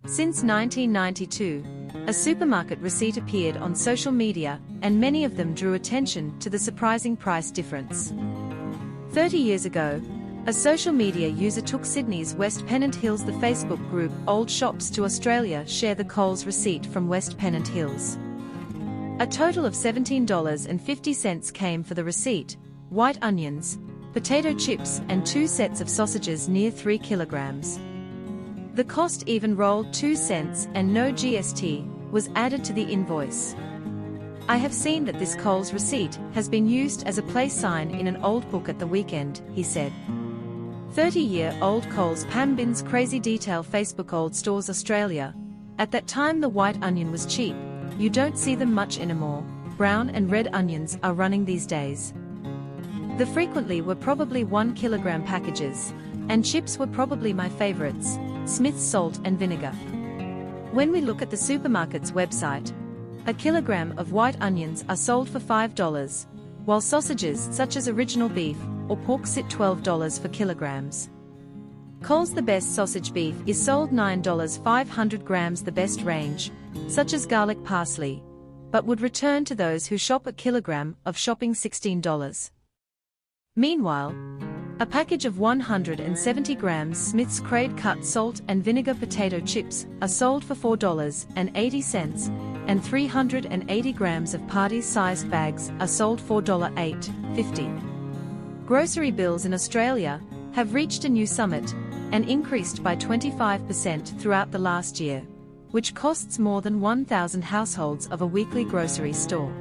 Since 1992, a supermarket receipt appeared on social media, and many of them drew attention to the surprising price difference. 30 years ago, a social media user took Sydney's West Pennant Hills. The Facebook group Old Shops to Australia share the Coles receipt from West Pennant Hills. A total of $17.50 came for the receipt: white onions, potato chips and 2 sets of sausages near 3 kilograms. The cost even rolled 2 cents, and no GST was added to the invoice. I have seen that this Coles receipt has been used as a place sign in an old book at the weekend, he said. 30-year-old Coles Pam Bin's Crazy Detail Facebook Old Stores Australia. At that time the white onion was cheap. You don't see them much anymore. Brown and red onions are running these days. The frequently were probably 1 kilogram packages. And chips were probably my favorites. Smith's salt and vinegar. When we look at the supermarket's website, a kilogram of white onions are sold for $5, while sausages such as original beef or pork sit $12 for kilograms. Coles The Best Sausage Beef is sold $9 500 grams. The best range, such as garlic parsley, but would return to those who shop a kilogram of shopping $16. Meanwhile, a package of 170 grams Smith's Crade cut salt and vinegar potato chips are sold for $4.80, and 380 grams of party-sized bags are sold for $8.50. Grocery bills in Australia have reached a new summit and increased by 25% throughout the last year, which costs more than 1,000 households of a weekly grocery store.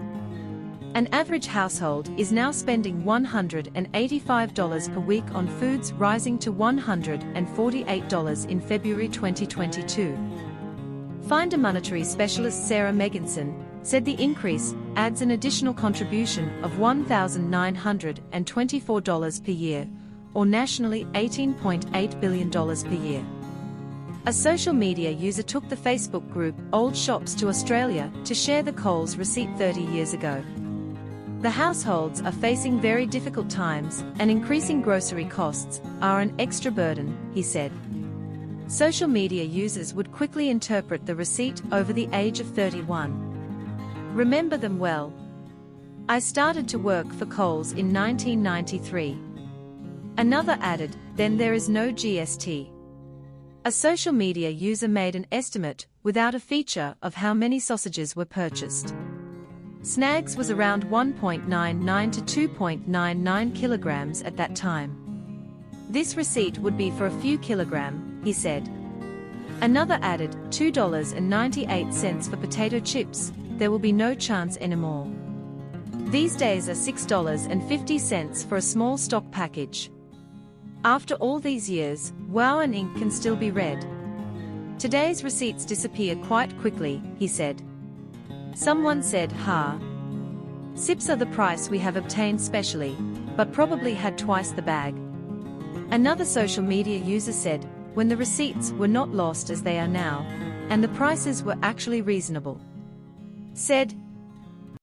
An average household is now spending $185 per week on foods, rising to $148 in February 2022. Find a monetary specialist Sarah Megginson said the increase adds an additional contribution of $1,924 per year, or nationally $18.8 billion per year. A social media user took the Facebook group Old Shops to Australia to share the Coles receipt 30 years ago. The households are facing very difficult times, and increasing grocery costs are an extra burden, he said. Social media users would quickly interpret the receipt over the age of 31. Remember them well. I started to work for Coles in 1993. Another added, then there is no GST. A social media user made an estimate, without a feature, of how many sausages were purchased. Snags was around 1.99 to 2.99 kilograms at that time. This receipt would be for a few kilograms, he said. Another added, $2.98 for potato chips, there will be no chance anymore. These days are $6.50 for a small stock package. After all these years, wow, and ink can still be read. Today's receipts disappear quite quickly, he said. Someone said, sips are the price we have obtained specially, but probably had twice the bag. Another social media user said, when the receipts were not lost as they are now, and the prices were actually reasonable. Said,